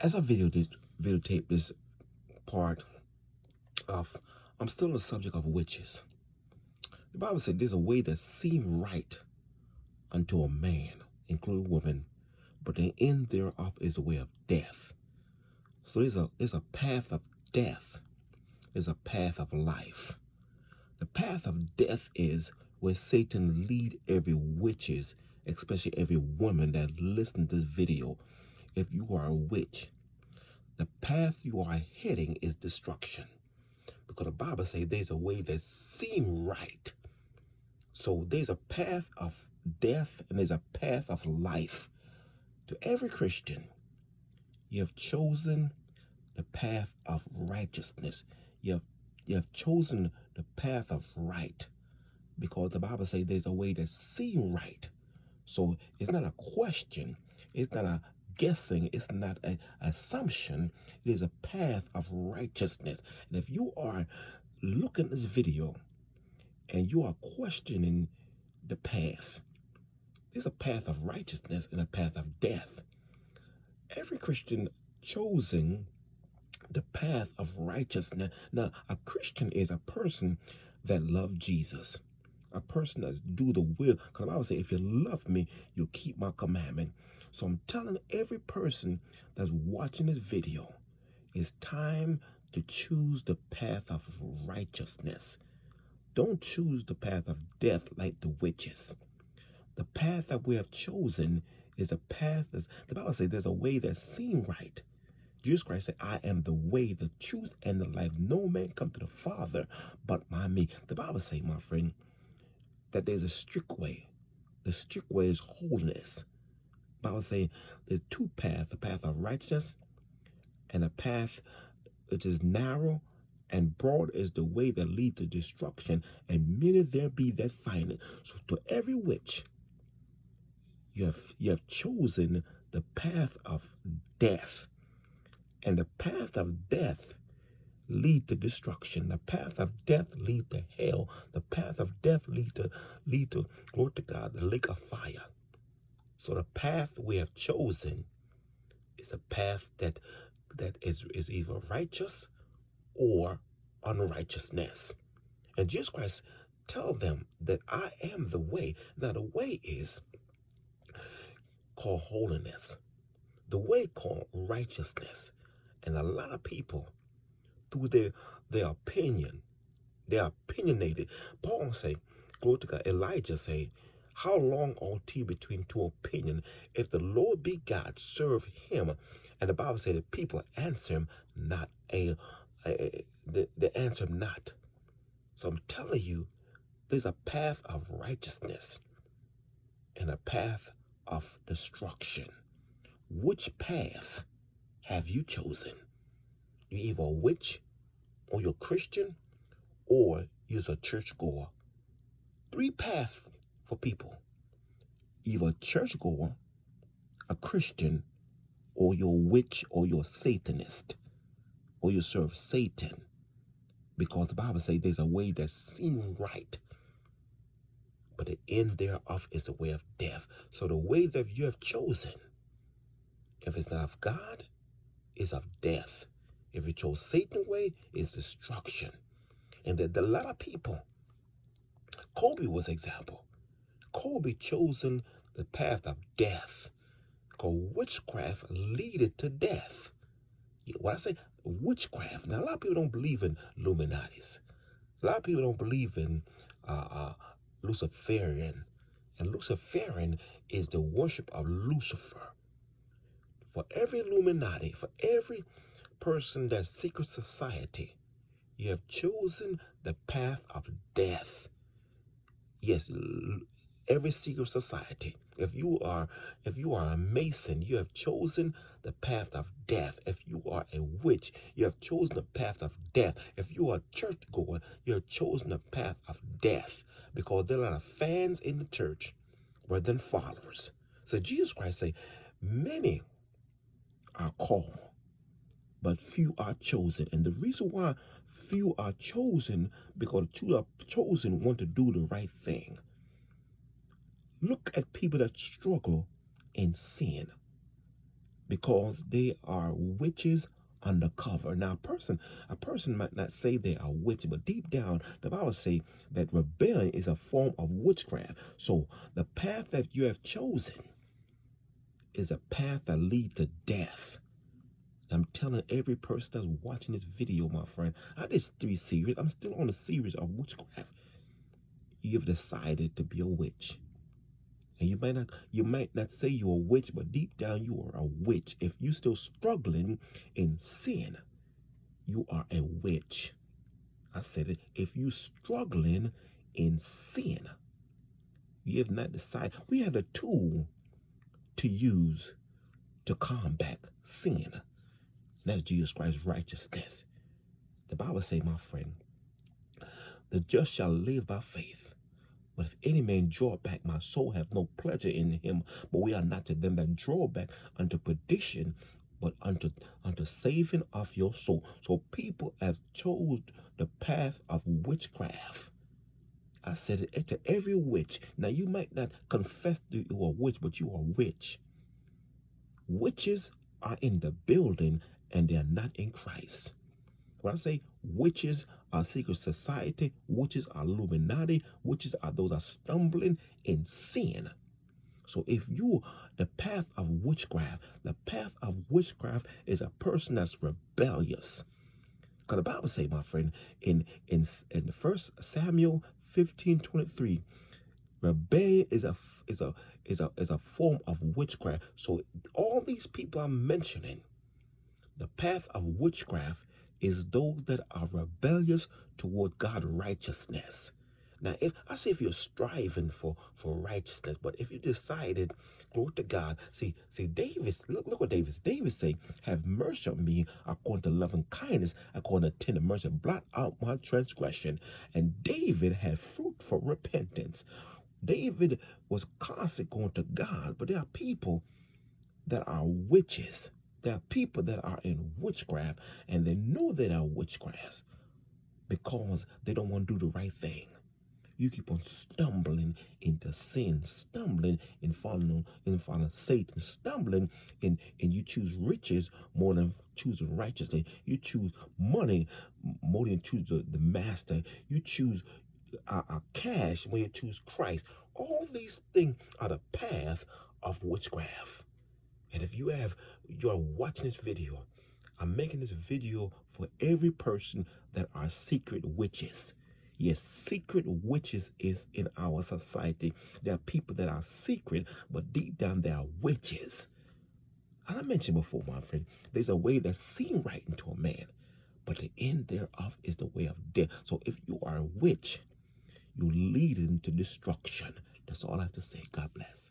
As I videotape this part of, I'm still on the subject of witches. The Bible said there's a way that seem right unto a man, including woman, but the end thereof is a way of death. So there's a path of death. There's a path of life. The path of death is where Satan lead every witches, especially every woman that listens to this video. If you are a witch, the path you are heading is destruction. Because the Bible says there's a way that seems right. So there's a path of death and there's a path of life. To every Christian, you have chosen the path of righteousness. You have chosen the path of right. Because the Bible says there's a way that seems right. So it's not a question. It's not a guessing. It's not an assumption. It is a path of righteousness. And if you are looking at this video and you are questioning the path, there's a path of righteousness and a path of death. Every Christian choosing the path of righteousness. Now, a Christian is a person that loves Jesus. A person that do the will. Because the Bible says, if you love me, you'll keep my commandment. So I'm telling every person that's watching this video, it's time to choose the path of righteousness. Don't choose the path of death like the witches. The path that we have chosen is a path, the Bible says there's a way that seems right. Jesus Christ said, I am the way, the truth, and the life. No man come to the Father but by me. The Bible says, my friend, that there's a strict way. The strict way is holiness. The Bible says there's two paths, the path of righteousness and a path which is narrow, and broad is the way that leads to destruction, and many there be that find it. So to every witch, you have chosen the path of death. And the path of death lead to destruction. The path of death lead to hell. The path of death lead to glory to God, the lake of fire. So the path we have chosen is a path that is either righteous or unrighteousness. And Jesus Christ tell them that I am the way. Now the way is called holiness. The way called righteousness. And a lot of people, through their opinion, they're opinionated. Paul say, glory to God, Elijah say, how long ought he between two opinions? If the Lord be God, serve him. And the Bible said that people answer him not they answer him not. So I'm telling you, there's a path of righteousness and a path of destruction. Which path have you chosen? You either a witch, or you're a Christian, or you're a churchgoer. Three paths for people. Either a churchgoer, a Christian, or you're a witch, or you're a Satanist, or you serve Satan. Because the Bible says there's a way that seems right, but the end thereof is the way of death. So the way that you have chosen, if it's not of God, is of death. If you chose Satan's way, it's destruction. And that a lot of people, Kobe was an example. Kobe chosen the path of death. Because witchcraft leaded to death. When I say witchcraft, now a lot of people don't believe in Illuminatis. A lot of people don't believe in Luciferian. And Luciferian is the worship of Lucifer. For every Illuminati, for every person that's secret society, you have chosen the path of death. Yes, every secret society. If you are a Mason, you have chosen the path of death. If you are a witch, you have chosen the path of death. If you are a churchgoer, you have chosen the path of death. Because there are a lot of fans in the church rather than followers. So Jesus Christ say, many are called, but few are chosen. And the reason why few are chosen, because the two are chosen want to do the right thing. Look at people that struggle in sin. because they are witches undercover. Now, a person might not say they are witches, but deep down, the Bible says that rebellion is a form of witchcraft. So the path that you have chosen is a path that leads to death. I'm telling every person that's watching this video, my friend, I did 3 series. I'm still on the series of witchcraft. You've decided to be a witch. And you might not say you're a witch, but deep down you are a witch. If you're still struggling in sin, you are a witch. I said it. If you're struggling in sin, you have not decided. We have a tool to use to combat sin. And that's Jesus Christ's righteousness. The Bible says, my friend, the just shall live by faith. But if any man draw back, my soul have no pleasure in him. But we are not to them that draw back unto perdition, but unto saving of your soul. So people have chose the path of witchcraft. I said it to every witch. Now you might not confess that you are a witch, but you are a witch. Witches are in the building and they are not in Christ. When I say witches are secret society, witches are Illuminati, witches are those that are stumbling in sin. So if you, the path of witchcraft is a person that's rebellious. Because the Bible say, my friend, in 1 Samuel 15:23, rebellion is a form of witchcraft. So all these people I'm mentioning, the path of witchcraft is those that are rebellious toward God's righteousness. Now, if you're striving for righteousness, but if you decided, glory to God, see David, look what David say, have mercy on me according to loving kindness, according to tender mercy, blot out my transgression. And David had fruit for repentance. David was constantly going to God, but there are people that are witches. There are people that are in witchcraft, and they know they are witchcraft because they don't want to do the right thing. You keep on stumbling into sin, stumbling in following Satan, stumbling and you choose riches more than choosing righteousness. You choose money more than choose the master. You choose cash when you choose Christ. All these things are the path of witchcraft. And if you're watching this video, I'm making this video for every person that are secret witches. Yes, secret witches is in our society. There are people that are secret, but deep down they are witches. As I mentioned before, my friend, there's a way that seems right unto a man, but the end thereof is the way of death. So if you are a witch, you lead into destruction. That's all I have to say. God bless.